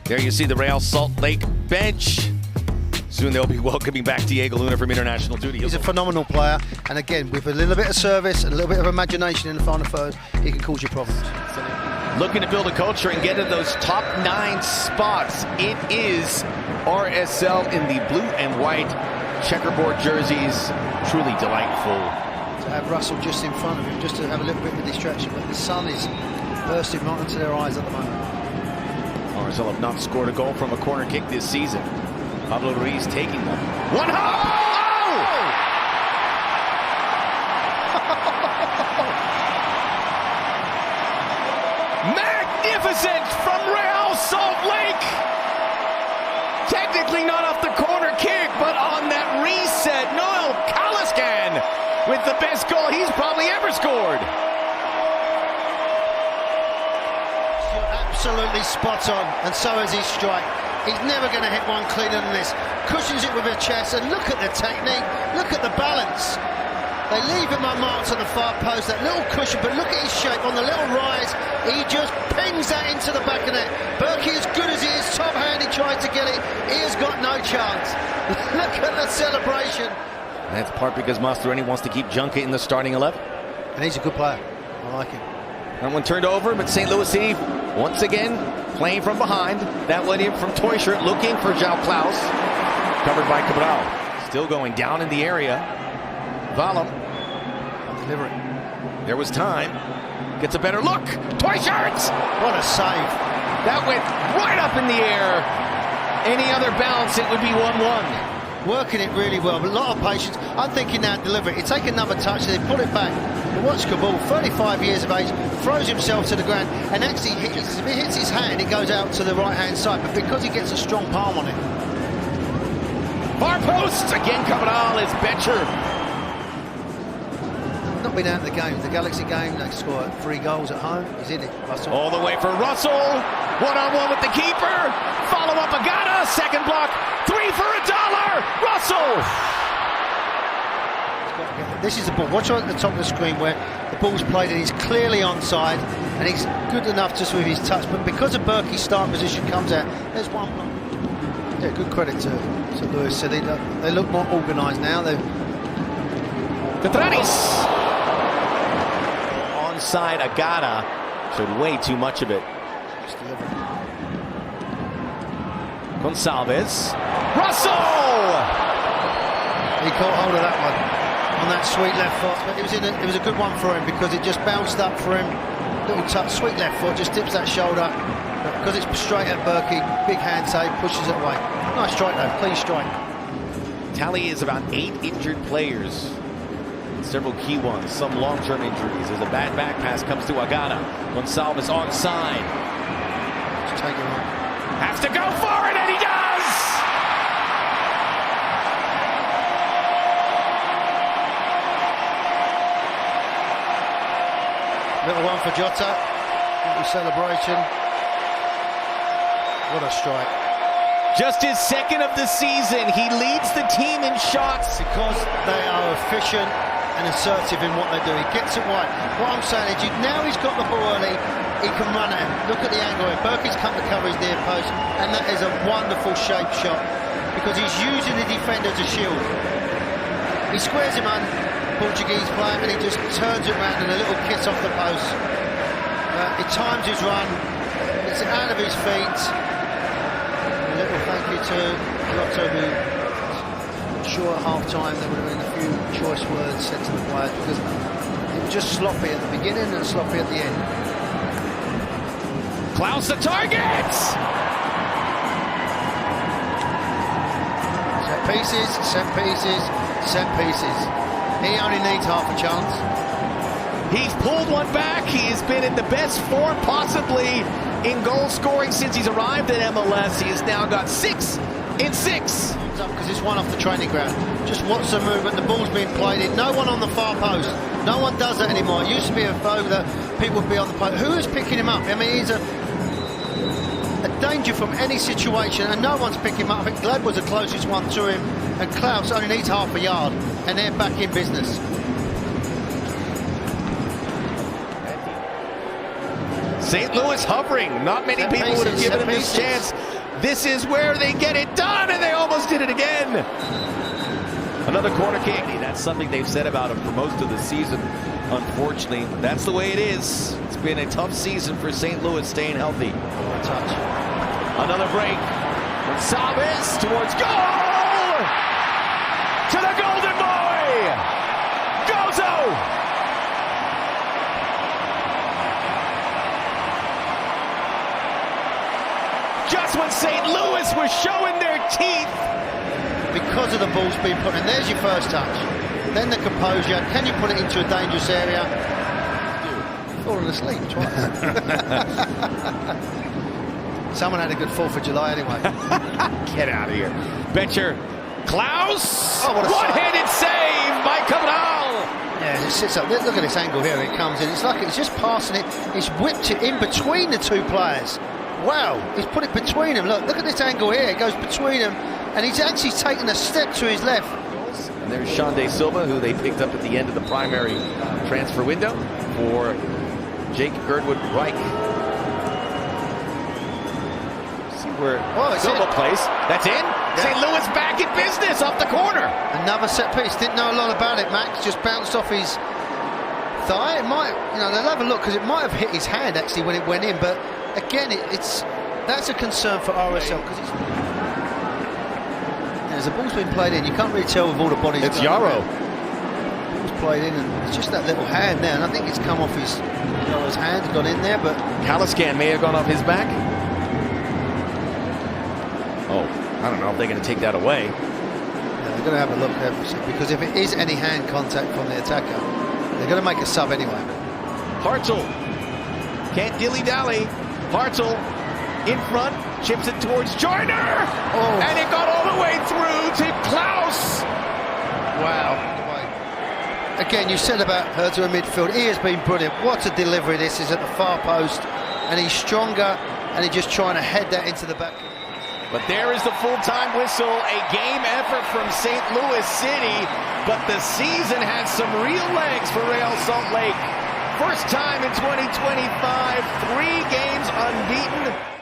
There you see the Real Salt Lake bench. Soon they'll be welcoming back Diogo Luna from international duty. He's a phenomenal player, and again, with a little bit of service, a little bit of imagination in the final third, he can cause you problems. Looking to build a culture and get into those top 9 spots. It is RSL in the blue and white checkerboard jerseys. Truly delightful. To have Russell just in front of him, just to have a little bit of a distraction, but the sun is bursting right into their eyes at the moment. RSL have not scored a goal from a corner kick this season. Pablo Ruiz taking them. One hop! Oh! Magnificent from Real Salt Lake! Technically not off the corner kick, but on that reset, Noel Caliscan with the best goal he's probably ever scored. Absolutely spot on, and so is his strike. He's never going to hit one cleaner than this. Cushions it with a chest, and look at the technique, look at the balance. They leave him unmarked on the far post, that little cushion, but look at his shape on the little rise. He just pings that into the back of net. Berkey, as good as he is, top-handed trying to get it, he has got no chance. Look at the celebration. That's part because Mastroeni wants to keep Junca in the starting 11. And he's a good player. I like him. That one turned over, but St. Louis City once again playing from behind. That led him from Teuscher looking for João Klaus. Covered by Cabral. Still going down in the area. Valum. Delivering. There was time. Gets a better look. Teuscher! What a save. That went right up in the air. Any other bounce, it would be 1-1. Working it really well, but a lot of patience. I'm thinking now deliver it. He'd take another touch, and they put it back. But watch Cabral, 35 years of age, throws himself to the ground, and actually hits his hand, it goes out to the right-hand side, but because he gets a strong palm on it. Far post! Again, Cabral is Betcher. Not been out of the game. The Galaxy game, they scored 3 goals at home. He's in it, Russell. All the way for Russell. One-on-one with the keeper. Follow up Agata. Second block. 3 for $1. Russell. This is the ball. Watch at the top of the screen where the ball's played and he's clearly onside, and he's good enough just with his touch. But because of Berkey's start position comes out, there's one block. Yeah, good credit to Lewis City. They look more organised now. Catranis. Onside Agata. Showed way too much of it. Just delivering. Gonçalves. Russell! He caught hold of that one on that sweet left foot, but it was a good one for him because it just bounced up for him. Little touch, sweet left foot, just tips that shoulder. But because it's straight at Berkey, big hand save, pushes it away. Nice strike though, clean strike. Tally is about 8 injured players. Several key ones, some long-term injuries. As a bad back pass comes to Agata. Gonçalves onside. Just take it on. Has to go for it, and he does! Little one for Jota. Little celebration. What a strike. Just his second of the season. He leads the team in shots. Because they are efficient and assertive in what they do. He gets it wide. What I'm saying is, now he's got the ball early, he can run at him. Look at the angle here. Berkey's come to cover his near post, and that is a wonderful shape shot because he's using the defender as a shield. He squares him on, Portuguese player, and he just turns it around and a little kiss off the post. He times his run, gets it out of his feet. A little thank you to Jota, who I'm sure at half-time there would have been a few choice words said to the players because it was just sloppy at the beginning and sloppy at the end. Klaus the target! Set pieces, set pieces, set pieces. He only needs half a chance. He's pulled one back. He has been in the best form possibly in goal scoring since he's arrived at MLS. He has now got 6 in 6. Because it's one off the training ground. Just watch the movement. The ball's being played in. No one on the far post. No one does that anymore. It used to be a foe that people would be on the post. Who is picking him up? I mean, he's a danger from any situation, and no one's picking him up. I think Gleb was the closest one to him, and Klaus only needs half a yard, and they're back in business. St. Louis hovering. Not many people would have given him this chance. This is where they get it done, and they almost did it again. Another corner kick. That's something they've said about him for most of the season. Unfortunately, that's the way it is. It's been a tough season for St. Louis staying healthy. Touch. Another break. Gonzalez towards goal! To the golden boy! Gozo! Just when St. Louis was showing their teeth. Because of the balls being put in. There's your first touch. Then the composure. Can you put it into a dangerous area? Falling asleep twice. Someone had a good 4th of July anyway. Get out of here. Betcher. Klaus! Oh, what a one-handed save by Cabral! Yeah, it sits up. Look at this angle here. It comes in. It's like it's just passing it. He's whipped it in between the two players. Wow, he's put it between them. Look at this angle here. It goes between them, and he's actually taken a step to his left. And there's Xande Silva, who they picked up at the end of the primary transfer window for Jake Girdwood Reich. See where Silva plays. That's in. Yeah. St. Louis back in business off the corner. Another set piece. Didn't know a lot about it, Max. Just bounced off his thigh. It might, they'll have a look because it might have hit his hand actually when it went in, but. Again, that's a concern for RSL because the ball's been played in. You can't really tell with all the bodies. It's Yarrow. The ball's played in, and it's just that little hand there. And I think it's come off his hand, gone in there. But Caliscan may have gone off his back. Oh, I don't know if they're going to take that away. Yeah, they're going to have a look there because if it is any hand contact from the attacker, they're going to make a sub anyway. Hartzell can't dilly-dally. Hartzell in front, chips it towards Joyner, and it got all the way through to Klaus. Wow. Again, you said about Hertha in midfield. He has been brilliant. What a delivery this is at the far post, and he's stronger, and he's just trying to head that into the back. But there is the full-time whistle, a game effort from St. Louis City, but the season has some real legs for Real Salt Lake. First time in 2025, 3 games unbeaten.